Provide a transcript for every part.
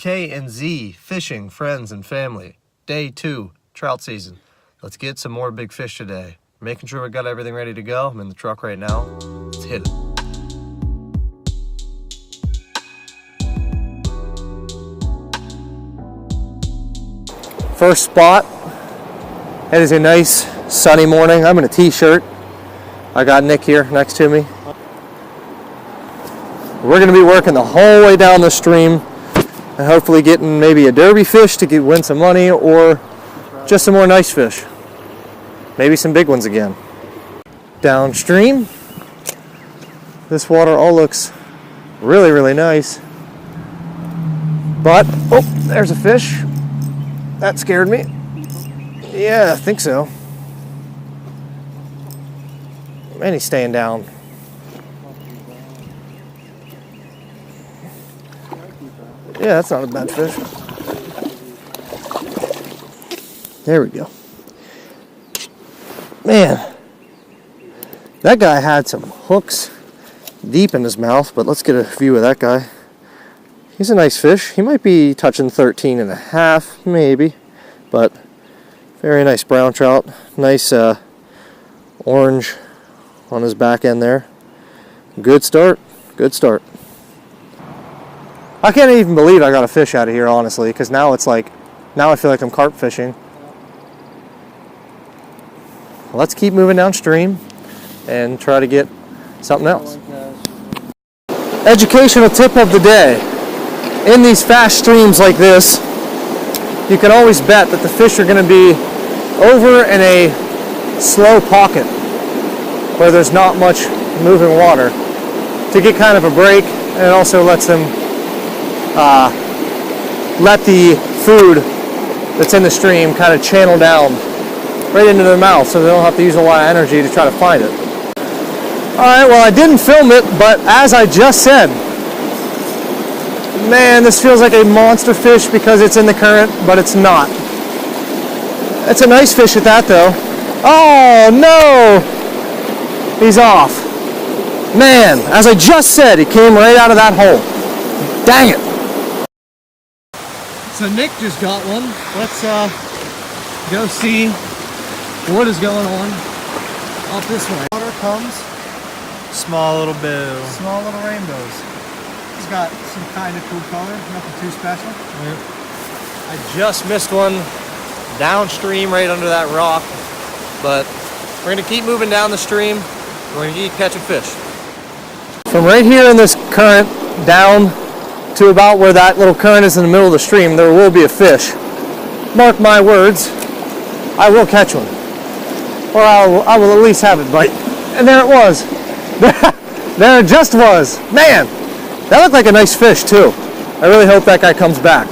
K and Z fishing, friends and family. Day 2, trout season. Let's get some more big fish today. Making sure we got everything ready to go. I'm in the truck right now. Let's hit it. First spot. It is a nice sunny morning. I'm in a t-shirt. I got Nick here next to me. We're going to be working the whole way down the stream and hopefully getting maybe a derby fish to win some money, or just some more nice fish. Maybe some big ones again. Downstream, this water all looks really, really nice. But, oh, there's a fish. That scared me. Yeah, I think so. And he's staying down. Yeah, that's not a bad fish. There we go. Man, that guy had some hooks deep in his mouth, but let's get a view of that guy. He's a nice fish. He might be touching 13 and a half, maybe, but very nice brown trout. Nice orange on his back end there. Good start, good start. I can't even believe I got a fish out of here, honestly, because now it's like, now I feel like I'm carp fishing. Let's keep moving downstream and try to get something else. Educational tip of the day. In these fast streams like this, you can always bet that the fish are going to be over in a slow pocket where there's not much moving water to get kind of a break, and it also lets them let the food that's in the stream kind of channel down right into their mouth, so they don't have to use a lot of energy to try to find it. Alright, well, I didn't film it, but as I just said, man, this feels like a monster fish because it's in the current, but it's not. It's a nice fish at that, though. Oh, no! He's off. Man, as I just said, he came right out of that hole. Dang it! So Nick just got one. Let's go see what is going on up this way. Water comes. Small little bill. Small little rainbows. He's got some kind of cool color, nothing too special. Yeah. I just missed one downstream right under that rock, but we're gonna keep moving down the stream. We're gonna keep catching fish. From right here in this current down to about where that little current is in the middle of the stream, there will be a fish. Mark my words, I will catch one. Or I will at least have it bite. And there it was. There it just was. Man, that looked like a nice fish too. I really hope that guy comes back.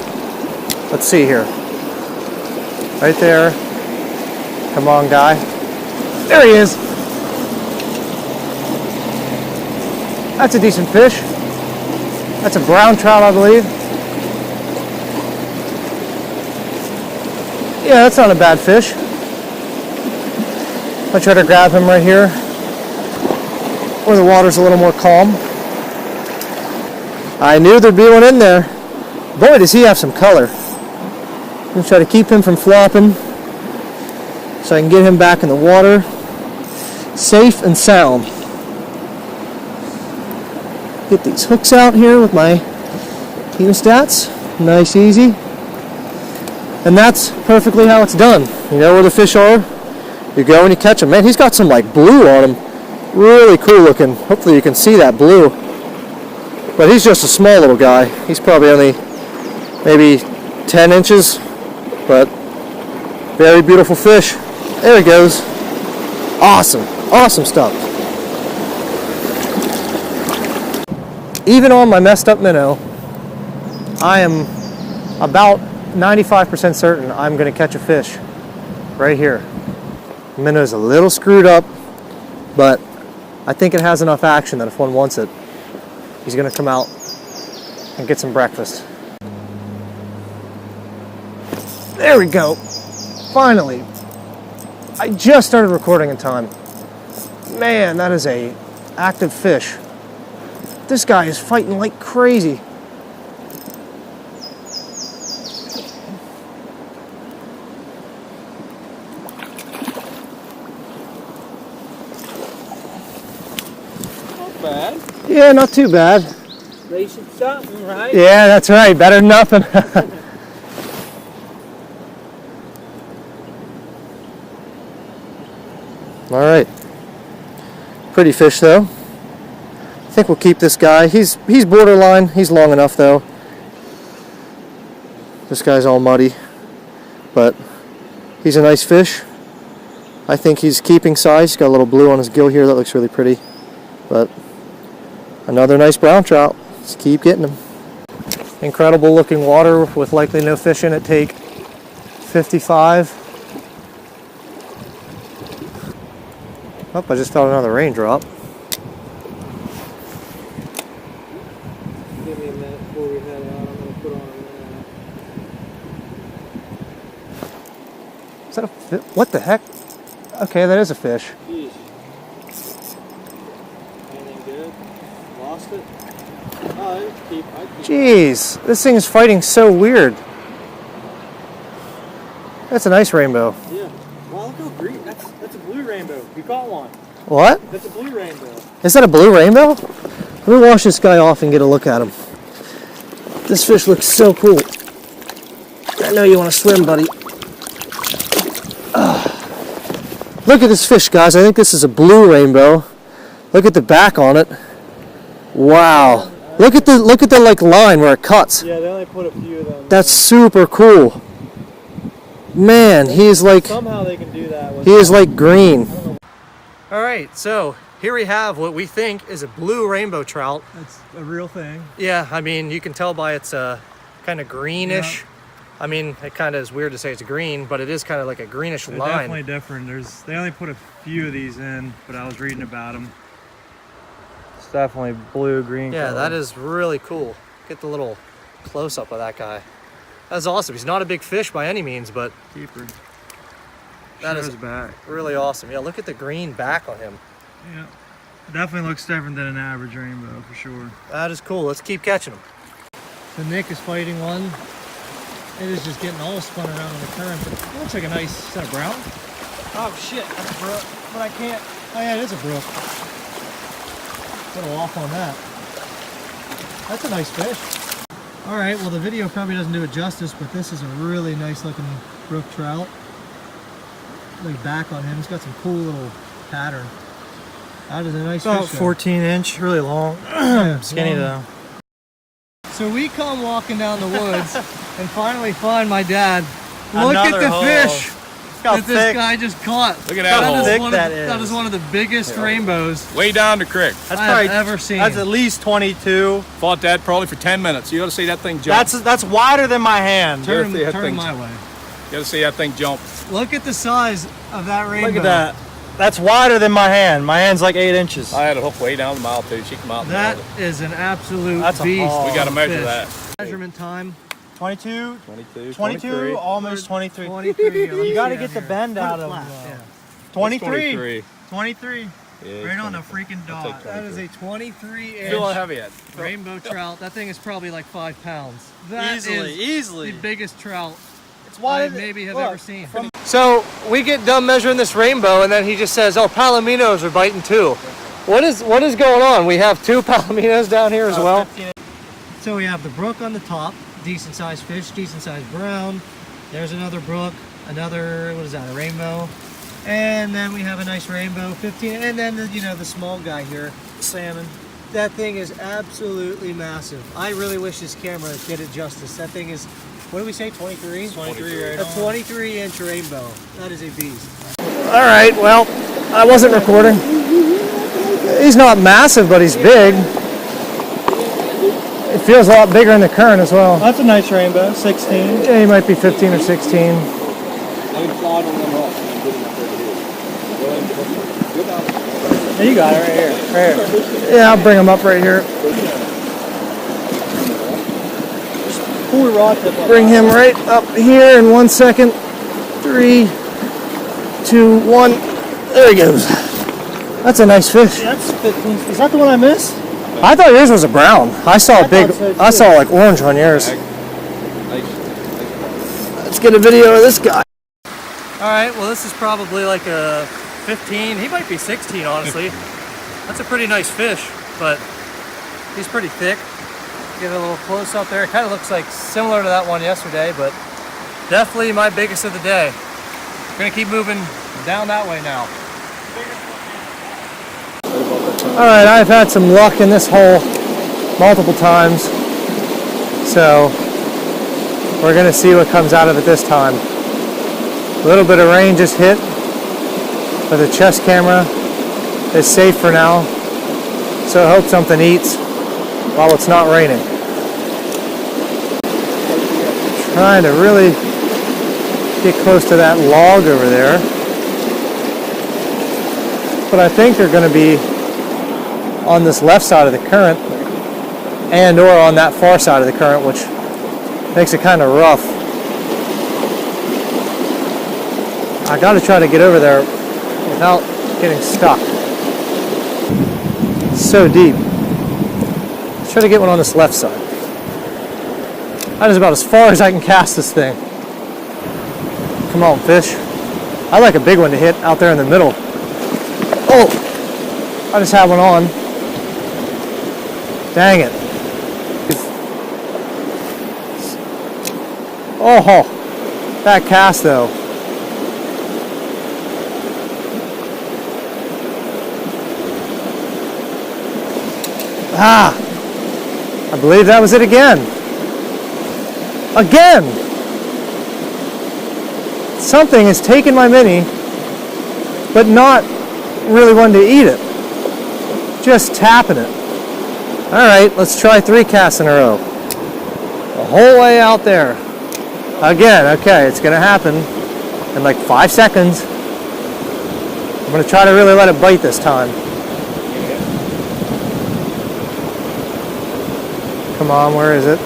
Let's see here. Right there. Come on, guy. There he is. That's a decent fish. That's a brown trout, I believe. Yeah, that's not a bad fish. I'll try to grab him right here where the water's a little more calm. I knew there'd be one in there. Boy, does he have some color. I'm going to try to keep him from flopping so I can get him back in the water safe and sound. Get these hooks out here with my hemostats. Nice, easy. And that's perfectly how it's done. You know where the fish are? You go and you catch them. Man, he's got some like blue on him. Really cool looking. Hopefully you can see that blue. But he's just a small little guy. He's probably only maybe 10 inches. But very beautiful fish. There he goes. Awesome. Awesome stuff. Even on my messed up minnow, I am about 95% certain I'm going to catch a fish right here. The minnow's a little screwed up, but I think it has enough action that if one wants it, he's going to come out and get some breakfast. There we go. Finally. I just started recording in time. Man, that is a active fish. This guy is fighting like crazy. Yeah, not too bad. At least it's something, right? Yeah, that's right. Better than nothing. All right. Pretty fish though. I think we'll keep this guy. He's borderline. He's long enough though. This guy's all muddy, but he's a nice fish. I think he's keeping size. He's got a little blue on his gill here. That looks really pretty. But another nice brown trout. Let's keep getting them. Incredible looking water with likely no fish in it. Take 55. Oh, I just felt another raindrop. Give me a minute before we head out. I'm going to put on a Is that a fish? What the heck? Okay, that is a fish. Jeez. Anything good? Lost it? Oh, I keep. Jeez, this thing is fighting so weird. That's a nice rainbow. Yeah. Wow, look how green. That's a blue rainbow. You caught one. What? That's a blue rainbow. Is that a blue rainbow? Let me wash this guy off and get a look at him. This fish looks so cool. I know you want to swim, buddy. Look at this fish, guys. I think this is a blue rainbow. Look at the back on it. Wow. Look at the like line where it cuts. Yeah, they only put a few of them. That's super cool. Man, he is like Somehow they can do that. he is like green. All right, so here we have what we think is a blue rainbow trout. That's a real thing. Yeah, I mean, you can tell by its kind of greenish. Yeah. I mean, it kind of is weird to say it's green, but it is kind of like a greenish They're line. definitely different. They only put a few of these in, but I was reading about them. It's definitely blue, green. Yeah, color. that is really cool. Get the little close-up of that guy. That's awesome. He's not a big fish by any means, but Keeper. that is back. really awesome. Yeah, look at the green back on him. Yeah, definitely looks different than an average rainbow for sure. That is cool. Let's keep catching them. So Nick is fighting one. It is just getting all spun around in the current, but it looks like a nice set of brown. Oh shit, that's a brook, but I can't. Oh yeah, it is a brook. A little off on that. That's a nice fish. All right, well the video probably doesn't do it justice, but this is a really nice looking brook trout. Look back on him, he's got some cool little pattern. That is a nice About fish. 14 inch, really long. Skinny though. So we come walking down the woods and finally find my dad. Look Another at the hole. fish How that this guy just caught. Look at that hole. Is thick one that of, is. That is one of the biggest rainbows Way down the creek. That's I have ever seen. That's at least 22. Fought that probably for 10 minutes. You got to see that thing jump. That's wider than my hand. Turn- Turn see that him thing. my way. You got to see that thing jump. Look at the size of that rainbow. Look at that. That's wider than my hand. My hand's like 8 inches. I had a hook way down the mile too. She come out. That is an absolute That's a beast. haul. We got to of measure fish. that. Measurement time. 22, 22, 22, almost 23. 23. You got to get the bend out of flat. them. Yeah. 23. 23. Yeah, Right on the 23. freaking I'll dot. take That is a 23 inch Feel how heavy it. rainbow trout. That thing is probably like 5 pounds. That is Easily. the biggest trout It's I wider maybe have look, ever seen. So we get done measuring this rainbow, and then he just says, "Oh, palominos are biting too." What is going on? We have 2 palominos down here as well. 15. So we have the brook on the top, decent sized fish, decent sized brown. There's another brook, another, what is that, a rainbow? And then we have a nice rainbow, 15, and then the small guy here, salmon. That thing is absolutely massive. I really wish this camera did it justice. That thing is, what did we say, 23? 23 right A on. 23 inch rainbow. That is a beast. All right, well, I wasn't recording. He's not massive, but he's big. It feels a lot bigger in the current as well. That's a nice rainbow, 16. Yeah, he might be 15 or 16. There you got it right here. Right here. Yeah, I'll bring him up right here. Pull your rod tip up. Bring him right up here in 1 second. 3, 2, 1. There he goes. That's a nice fish. That's 15. Is that the one I missed? I thought yours was a brown. I saw a big, thought so, too. I saw like orange on yours. Let's get a video of this guy. All right, well this is probably like a 15. He might be 16, honestly. That's a pretty nice fish, but He's pretty thick. Get a little close up there. It kind of looks like similar to that one yesterday, but definitely my biggest of the day. We're gonna keep moving down that way now. All right, I've had some luck in this hole multiple times, so we're gonna see what comes out of it this time. A little bit of rain just hit, but the chest camera is safe for now, so I hope something eats while it's not raining. Trying to really get close to that log over there, but I think they're going to be on this left side of the current and or on that far side of the current, which makes it kind of rough. I got to try to get over there without getting stuck. It's so deep. Let's try to get one on this left side. That is about as far as I can cast this thing. Come on, fish. I like a big one to hit out there in the middle. Oh, I just had one on. Dang it. Oh, that cast though. Ah, I believe that was it again. Again! Something has taken my mini, but not really wanting to eat it. Just tapping it. Alright, let's try 3 casts in a row. The whole way out there. Again, okay, it's gonna happen in like 5 seconds. I'm gonna try to really let it bite this time. Come on, where is it?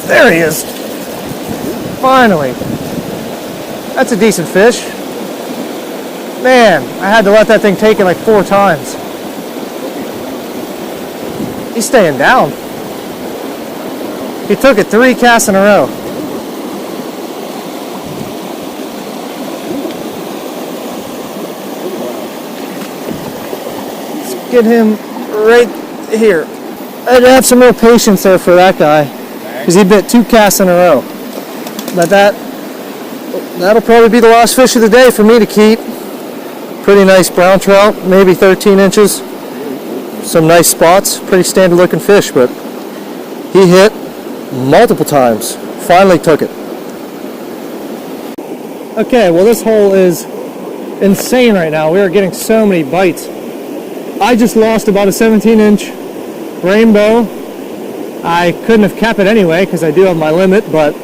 There he is. Finally. That's a decent fish. Man, I had to let that thing take it like 4 times. He's staying down. He took it 3 casts in a row. Let's get him right here. I'd have some real patience there for that guy, because he bit 2 casts in a row. But that'll probably be the last fish of the day for me to keep. Pretty nice brown trout, maybe 13 inches. Some nice spots, pretty standard looking fish, but he hit multiple times. Finally took it. Okay, well this hole is insane right now. We are getting so many bites. I just lost about a 17-inch rainbow. I couldn't have kept it anyway because I do have my limit, but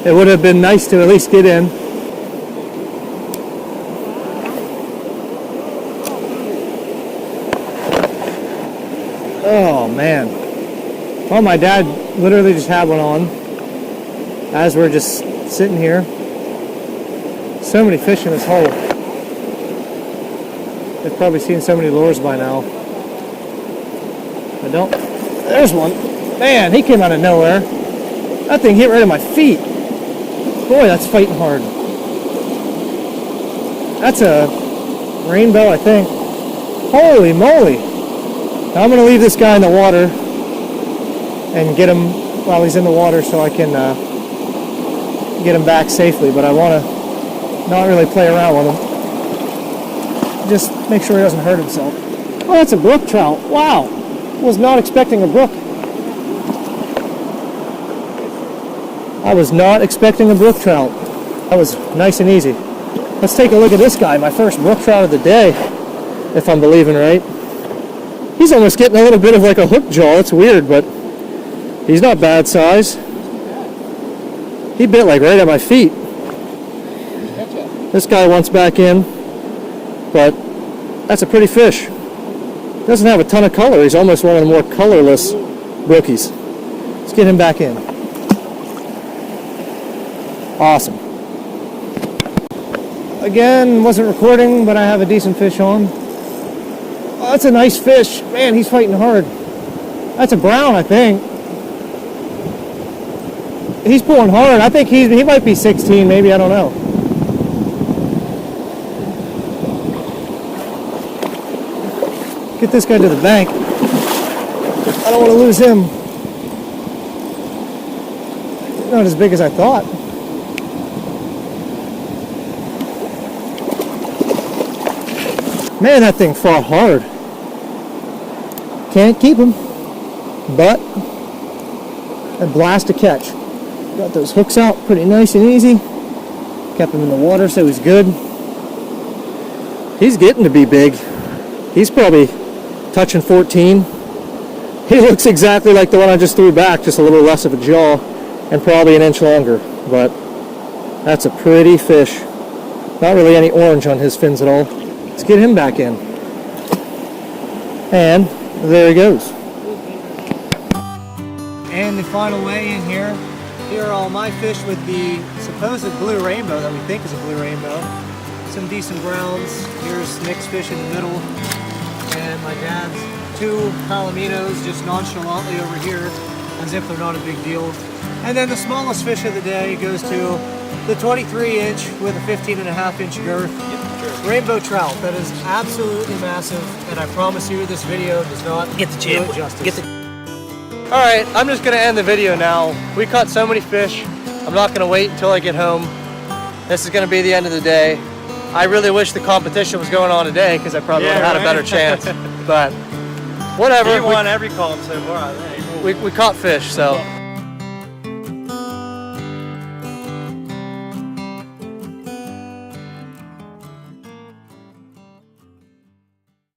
it would have been nice to at least get in. Oh man. Well, my dad literally just had one on as we're just sitting here. So many fish in this hole. They've probably seen so many lures by now. I don't. There's one. Man, he came out of nowhere. That thing hit right at my feet. Boy, that's fighting hard. That's a rainbow, I think. Holy moly. Now I'm going to leave this guy in the water and get him while he's in the water so I can get him back safely. But I want to not really play around with him. Just make sure he doesn't hurt himself. Oh, that's a brook trout. Wow. Was not expecting a brook. I was not expecting a brook trout. That was nice and easy. Let's take a look at this guy, my first brook trout of the day, if I'm believing right. He's almost getting a little bit of like a hook jaw. It's weird, but he's not bad size. He bit like right at my feet. This guy wants back in, but that's a pretty fish. Doesn't have a ton of color. He's almost one of the more colorless brookies. Let's get him back in. Awesome. Again, wasn't recording, but I have a decent fish on. Oh, that's a nice fish. Man, he's fighting hard. That's a brown, I think. he's pulling hard. I think he might be 16, maybe, I don't know. Get this guy to the bank. I don't want to lose him. Not as big as I thought. Man, that thing fought hard. Can't keep him, but a blast to catch. Got those hooks out pretty nice and easy. Kept him in the water, so he's good. He's getting to be big. He's probably touching 14. He looks exactly like the one I just threw back, just a little less of a jaw and probably an inch longer, but that's a pretty fish. Not really any orange on his fins at all. Let's get him back in. And there he goes. And the final weigh in here. Here are all my fish with the supposed blue rainbow that we think is a blue rainbow. Some decent browns. Here's Nick's fish in the middle. And my dad's 2 palominos just nonchalantly over here as if they're not a big deal. And then the smallest fish of the day goes to the 23 inch with a 15.5 inch girth. Rainbow trout. That is absolutely massive, and I promise you this video does not Get the jib. do it justice. Alright, I'm just going to end the video now. We caught so many fish. I'm not going to wait until I get home. This is going to be the end of the day. I really wish the competition was going on today because I probably would have had a better chance. But whatever. You won every comp so far, I think. We caught fish, so